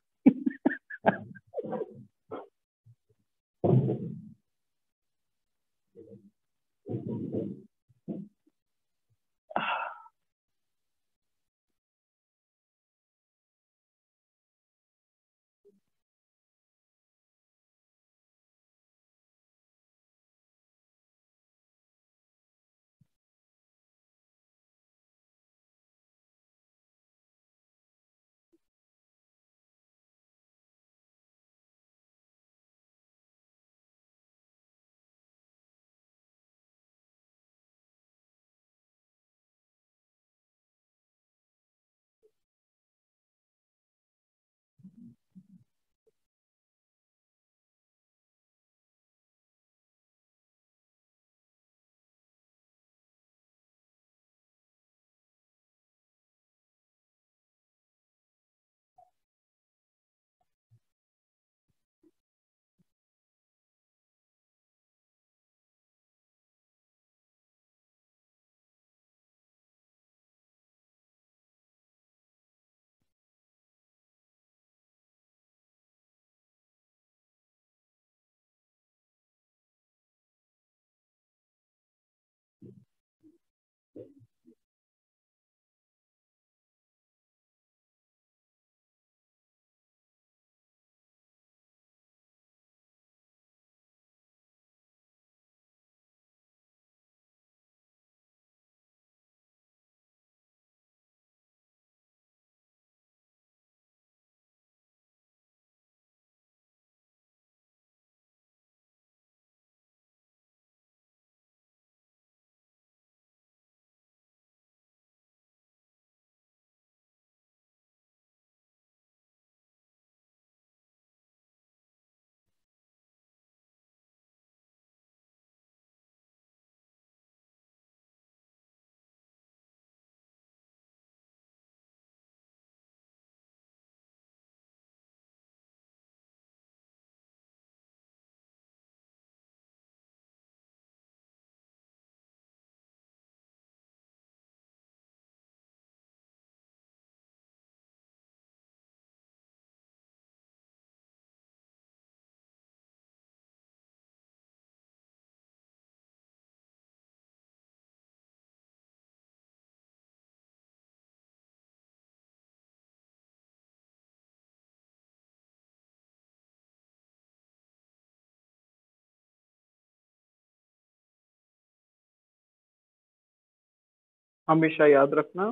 हमेशा याद रखना,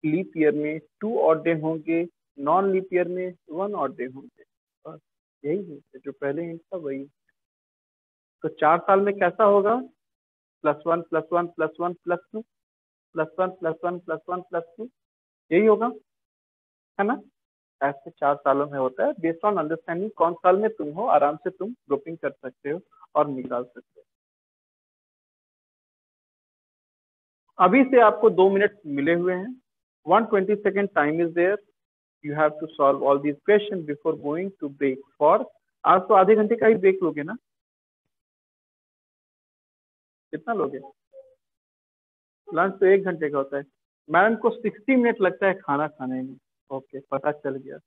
लीप ईयर में 2 ऑड डे होंगे, नॉन लीप ईयर में 1 ऑड डे होंगे। बस यही है जो पहले हिंट था वही। तो 4 साल में कैसा होगा? +1 +1 +1 +2 +1 +1 +1 +2, यही होगा, है ना? ऐसे 4 सालों में होता है। बेस्ड ऑन अंडरस्टैंडिंग कौन साल में तुम हो, आराम से तुम ग्रुपिंग कर सकते हो और निकाल सकते हो। अभी से आपको 2 मिनट मिले हुए हैं. 120 second time is there. You have to solve all these question before going to break for. आज तो आधे घंटे का ही ब्रेक लोगे ना? कितना लोगे? लंच तो 1 घंटे का होता है. मैडम को 60 मिनट लगता है खाना खाने में. ओके, पता चल गया.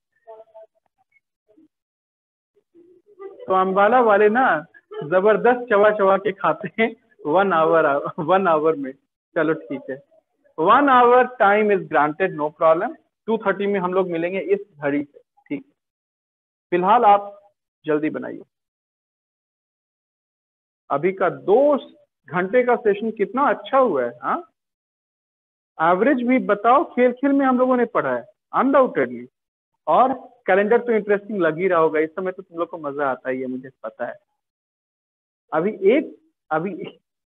तो अम्बाला वाले ना जबरदस्त चबा चबा के खाते हैं 1 आवर में. चलो ठीक है. 1 hour time is granted, no problem. 2:30 में हम लोग मिलेंगे इस घड़ी से. ठीक. फिलहाल आप जल्दी बनाइए. अभी का 2 घंटे का सेशन कितना अच्छा हुआ है. हाँ, एवरेज भी बताओ. खेल खेल में हम लोगों ने पढ़ा है अनडाउटेडली. और कैलेंडर तो इंटरेस्टिंग लग ही रहा होगा. इस समय तो तुम लोग को मजा आता ही है, मुझे पता है. अभी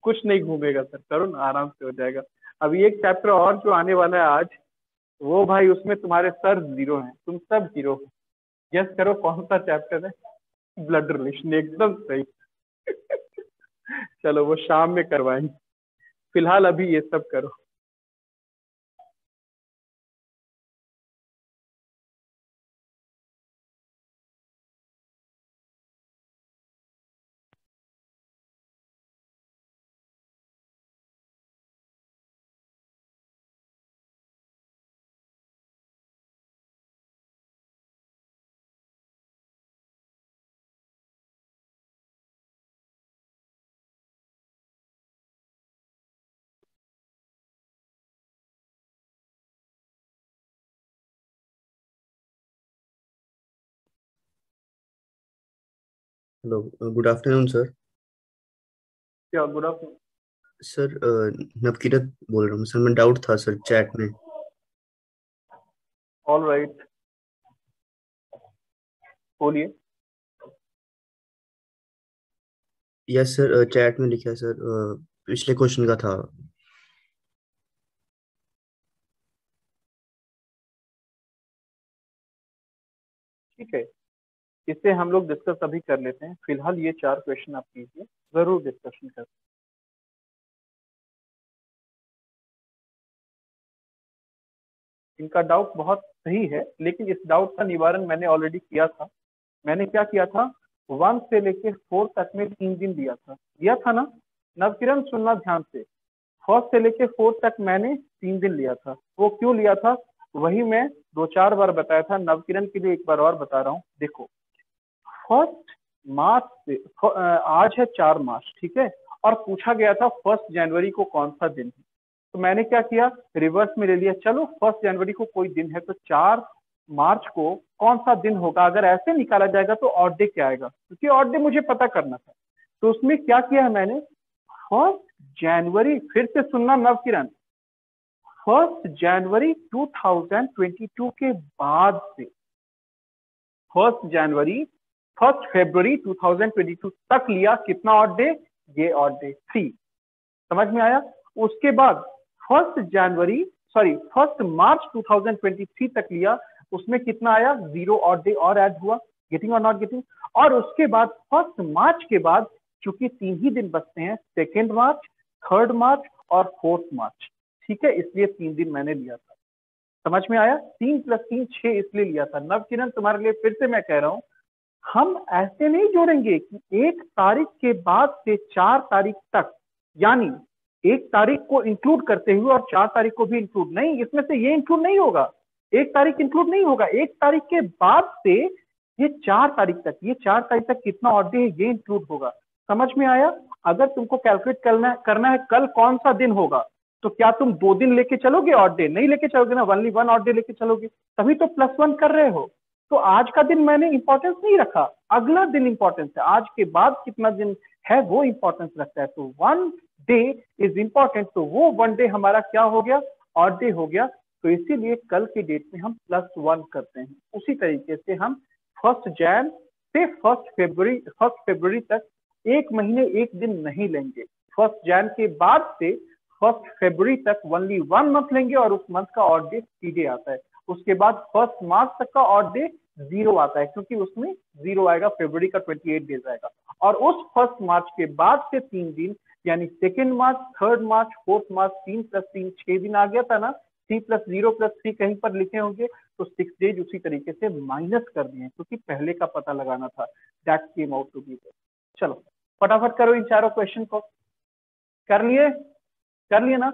कुछ नहीं घूमेगा सर, करो ना, आराम से हो जाएगा. अभी एक चैप्टर और जो आने वाला है आज, वो भाई उसमें तुम्हारे सर 0 हैं, तुम सब 0 हो. गेस करो कौन सा चैप्टर है? Blood relation. एकदम सही. चलो वो शाम में करवाएंगे. फिलहाल अभी ये सब करो. Hello, good afternoon sir. क्या गुड आफ्टरनून? सर, नवकीरत बोल रहा हूँ सर. मैं डाउट था सर चैट में. ऑल राइट, बोलिए. यस सर, चैट में लिखा है सर. पिछले क्वेश्चन का था. ठीक है, इसे हम लोग डिस्कस अभी कर लेते हैं. फिलहाल ये 4 क्वेश्चन आप कीजिए, जरूर डिस्कशन करते हैं. इनका डाउट बहुत सही है, लेकिन इस डाउट का निवारण मैंने ऑलरेडी किया था. मैंने क्या किया था? 1 से लेके 4 तक में 3 दिन दिया था ना? नवकिरण सुनना ध्यान से. फर्स्ट से लेके 4 तक मैंने 3 दिन लिया था. वो क्यों लिया था वही मैं 2-4 बार बताया था. नवकिरण के लिए एक बार और बता रहा हूँ. देखो, फर्स्ट मार्च से आज है 4 मार्च, ठीक है, और पूछा गया था 1 जनवरी को कौन सा दिन है. तो मैंने क्या किया, रिवर्स में ले लिया. चलो 1 जनवरी को कोई दिन है, तो 4 मार्च को कौन सा दिन होगा. अगर ऐसे निकाला जाएगा तो ऑड डे क्या आएगा, क्योंकि ऑड डे मुझे पता करना था. तो उसमें क्या किया है मैंने, 1 जनवरी, फिर से सुनना नवकिरण, 1 जनवरी 2022 के बाद से 1 जनवरी 1 फरवरी 2022 तक लिया. कितना ऑड डे? ये ऑड डे 3. समझ में आया? उसके बाद 1 मार्च 2023 तक लिया. उसमें कितना आया? 0 ऑड डे और ऐड हुआ. गेटिंग और नॉट गेटिंग? और उसके बाद 1 मार्च के बाद चूंकि 3 ही दिन बचते हैं, 2 मार्च, 3 मार्च और 4 मार्च, ठीक है, इसलिए 3 दिन मैंने लिया था. समझ में आया? 3 + 3 6 इसलिए लिया था. नवकिरण तुम्हारे लिए फिर से मैं कह रहा हूं, हम ऐसे नहीं जोड़ेंगे कि 1 तारीख के बाद से 4 तारीख तक, यानी 1 तारीख को इंक्लूड करते हुए और 4 तारीख को भी इंक्लूड नहीं. इसमें से ये इंक्लूड नहीं होगा, 1 तारीख इंक्लूड नहीं होगा. 1 तारीख के बाद से ये 4 तारीख तक, ये 4 तारीख तक कितना ऑड डे है ये इंक्लूड होगा. समझ में आया? अगर तुमको कैलकुलेट करना है कल कौन सा दिन होगा, तो क्या तुम 2 दिन लेके चलोगे ऑड डे? नहीं लेके चलोगे ना, ओनली 1 ऑड डे लेके चलोगे. तभी तो +1 कर रहे हो. तो आज का दिन मैंने इंपॉर्टेंस नहीं रखा, अगला दिन इंपॉर्टेंस है. आज के बाद कितना दिन है वो इंपॉर्टेंस रखता है. तो 1 डे इज इंपॉर्टेंट. तो वो 1 डे हमारा क्या हो गया? ऑड डे हो गया. तो इसीलिए कल के डेट में हम +1 करते हैं. उसी तरीके से हम 1 जैन से 1 फरवरी तक 1 महीने 1 दिन नहीं लेंगे. 1 जैन के बाद से 1 फरवरी तक ओनली 1 मंथ लेंगे और उस मंथ का ऑड डे सीधे आता है. उसके बाद 1 मार्च तक का ऑड डे 0 आता है, क्योंकि उसमें 0 आएगा, फरवरी का 28 डेज आएगा. और उस 1 मार्च के बाद से 3 दिन यानी 2 मार्च, 3 मार्च, 4 मार्च, 3 + 3 6 दिन आ गया था ना, 3 + 0 + 3 कहीं पर लिखे होंगे, तो 6 डेज उसी तरीके से माइनस कर दिए क्योंकि पहले का पता लगाना था। That came out to be. चलो फटाफट करो इन चारों क्वेश्चन को। कर लिए? कर लिए ना?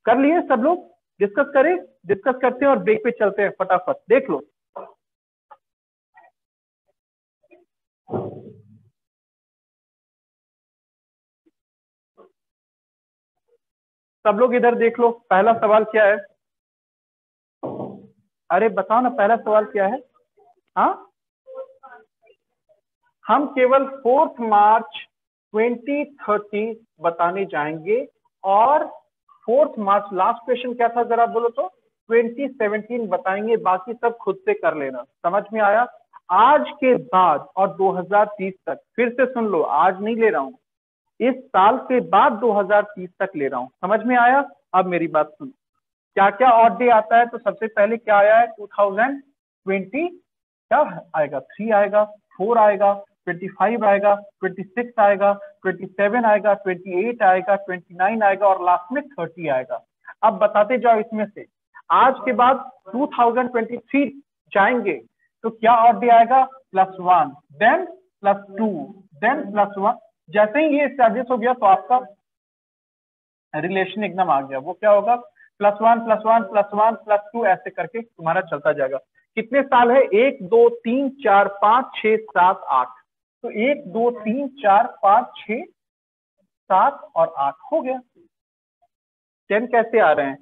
कर लिए सब लोग? डिस्कस करें? डिस्कस करते हैं और ब्रेक पे चलते हैं। फटाफट देख लो। सब लोग इधर देख लो, पहला सवाल क्या है? अरे बताओ ना, पहला सवाल क्या है? हाँ, हम केवल 4 मार्च 2030 बताने जाएंगे और 4 मार्च लास्ट क्वेश्चन क्या था जरा बोलो तो? 2017 बताएंगे, बाकी सब खुद से कर लेना। समझ में आया? आज के बाद और 2030 तक, फिर से सुन लो, आज नहीं ले रहा हूं, इस साल के बाद 2030 तक ले रहा हूं। समझ में आया? अब मेरी बात सुनो, क्या क्या ऑड डे आता है? तो सबसे पहले क्या आया है? 2020 क्या आएगा? 3 आएगा, 4 आएगा, 25 आएगा, 26 आएगा, 27 आएगा, 28 आएगा, 29 आएगा और लास्ट में 30 आएगा। अब बताते जाओ इसमें से। आज के बाद 2023 जाएंगे तो क्या ऑड डे आएगा? +1, देन +2, देन +1। जैसे ही ये एस्टैब्लिश हो गया तो आपका रिलेशन एकदम आ गया। वो क्या होगा? +1 +1 +1 +2 ऐसे करके तुम्हारा चलता जाएगा। कितने साल है? 1 2 3 4 5 6 7 8। तो 1 2 3 4 5 6 7 और 8 हो गया। 10 कैसे आ रहे हैं?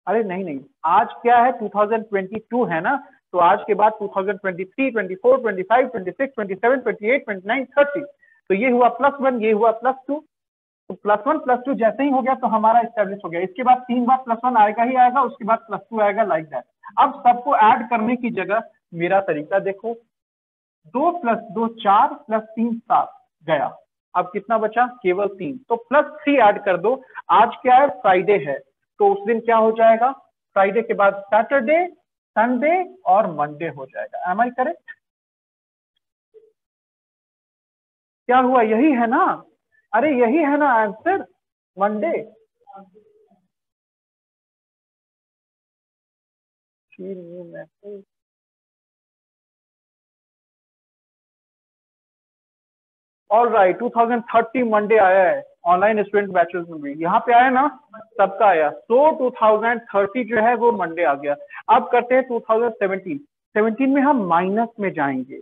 अरे नहीं नहीं, आज क्या है? 2022 है ना, तो आज के बाद 2023 24 25 26 27 28 29 30। तो ये हुआ +1, ये हुआ +2। तो +1 +2 जैसे ही हो गया तो हमारा एस्टेब्लिश हो गया। इसके बाद 3 बार +1 आएगा ही आएगा, उसके बाद +2 आएगा, लाइक दैट। अब सबको ऐड करने की जगह मेरा तरीका देखो, 2 + 2 4 + 3 7 गया। अब कितना बचा? केवल 3। तो +3 ऐड कर दो। आज क्या है? फ्राइडे है, तो उस दिन क्या हो जाएगा? फ्राइडे के बाद सैटरडे, संडे और मंडे हो जाएगा। Am I correct? क्या हुआ? यही है ना? अरे यही है ना answer, Monday. All right, 2030 Monday आया है ऑनलाइन स्टूडेंट बैचेस में भी। यहाँ पे आया ना, सबका आया। तो 2030 जो है वो मंडे आ गया। अब करते हैं 2017। 17 में हम माइनस में जाएंगे,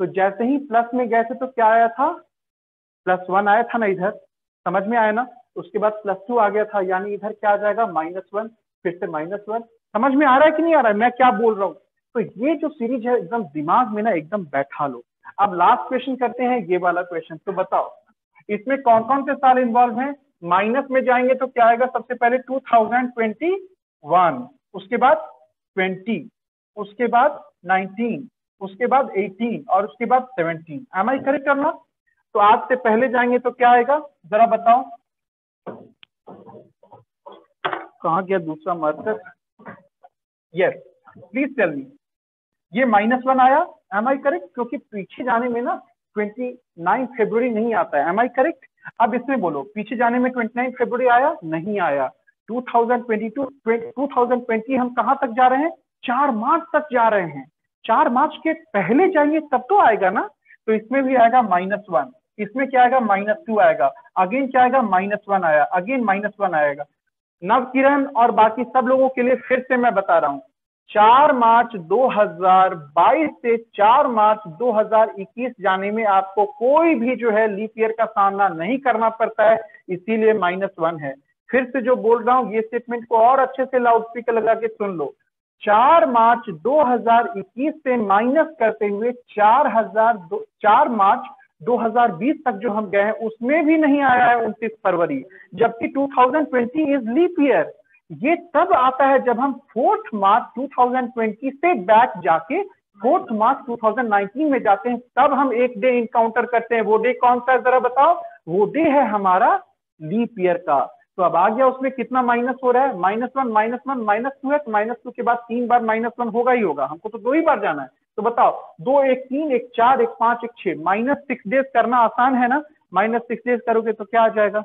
तो जैसे ही प्लस में गए थे तो क्या आया था? +1 आया था ना इधर, समझ में आया ना? उसके बाद +2 आ गया था, यानी इधर क्या आ जाएगा? -1, फिर से -1। समझ में आ रहा है कि नहीं आ रहा है मैं क्या बोल रहा हूँ? तो ये जो सीरीज है एकदम दिमाग में ना एकदम बैठा लो। अब लास्ट क्वेश्चन करते हैं, ये वाला क्वेश्चन। तो बताओ इसमें कौन कौन से साल इन्वॉल्व हैं? माइनस में जाएंगे तो क्या आएगा? सबसे पहले 2021, उसके बाद 20, उसके बाद 19, उसके बाद 18 और उसके बाद 17। एम आई करेक्ट करना? तो आज से पहले जाएंगे तो क्या आएगा जरा बताओ? कहाँ गया दूसरा marker? Yes, please tell me. ये -1 आया, एम आई करेक्ट? क्योंकि पीछे जाने में ना 29 फरवरी नहीं आता है। Am I correct? अब इसमें बोलो, पीछे जाने में 29 फरवरी आया? नहीं आया। 2020 हम कहाँ तक जा रहे हैं? 4 मार्च तक जा रहे हैं। 4 मार्च के पहले जाएंगे तब तो आएगा ना। तो इसमें भी आएगा -1, इसमें क्या आएगा? -2 आएगा, अगेन क्या आएगा? -1 आया, अगेन -1 आएगा। नव किरण और बाकी सब लोगों के लिए फिर से मैं बता रहा हूं, 4 मार्च 2022 से 4 मार्च 2021 जाने में आपको कोई भी जो है लीप ईयर का सामना नहीं करना पड़ता है, इसीलिए -1 है। फिर से जो बोल रहा हूं, ये स्टेटमेंट को और अच्छे से लाउड स्पीकर लगा के सुन लो। 4 मार्च 2021 से माइनस करते हुए 4 मार्च 2020 तक जो हम गए हैं उसमें भी नहीं आया है 29 फरवरी, जबकि 2020 इज लीप ईयर। ये तब आता है जब हम 4 मार्च 2020 से बैक जाके 4 मार्च 2019 में जाते हैं, तब हम एक डे इनकाउंटर करते हैं। वो डे कौन सा है जरा बताओ? वो डे है हमारा लीप ईयर का। तो अब आ गया उसमें कितना माइनस हो रहा है? -1 -1 -2 है, तो -2 के बाद 3 बार -1 होगा ही होगा, हमको तो 2 ही बार जाना है। तो बताओ 2 1 3 1 4 1 5 1 6 -6 डेज करना आसान है ना? -6 डेज करोगे तो क्या आ जाएगा?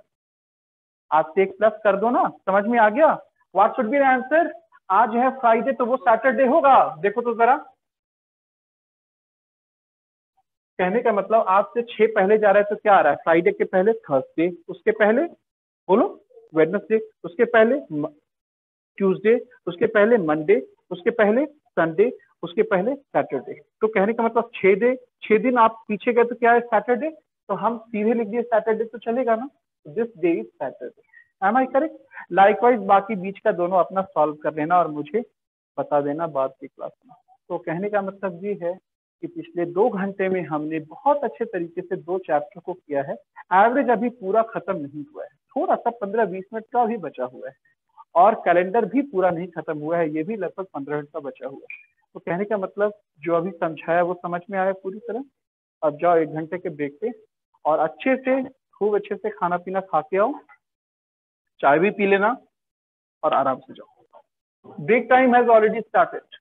आज से एक प्लस कर दो ना, समझ में आ गया? What should be the answer? आज है फ्राइडे तो वो सैटरडे होगा। देखो तो जरा, कहने का मतलब आज से 6 पहले जा रहा है तो क्या आ रहा है? फ्राइडे के पहले थर्सडे, उसके पहले बोलो वेडनेसडे, उसके पहले ट्यूसडे, उसके पहले मंडे, उसके पहले संडे, उसके पहले सैटरडे। तो कहने का मतलब 6 दिन आप पीछे गए तो क्या है? सैटरडे। तो हम सीधे लिख दिए सैटरडे तो चलेगा ना? This day is Saturday. Am I correct? Likewise बाकी बीच का दोनों अपना सॉल्व कर लेना और मुझे बता देना बाद की क्लास में। तो कहने का मतलब ये है कि पिछले 2 घंटे में हमने बहुत अच्छे तरीके से 2 चैप्टर को किया है। एवरेज अभी पूरा खत्म नहीं हुआ है, थोड़ा सा 15-20 मिनट का भी बचा हुआ है, और कैलेंडर भी पूरा नहीं खत्म हुआ है, ये भी लगभग 15 मिनट का बचा हुआ है। तो कहने का मतलब जो अभी समझाया वो समझ में आया पूरी तरह। अब जाओ 1 घंटे के ब्रेक पे और अच्छे से खूब अच्छे से खाना पीना खा के आओ, चाय भी पी लेना और आराम से जाओ। Break time has already started.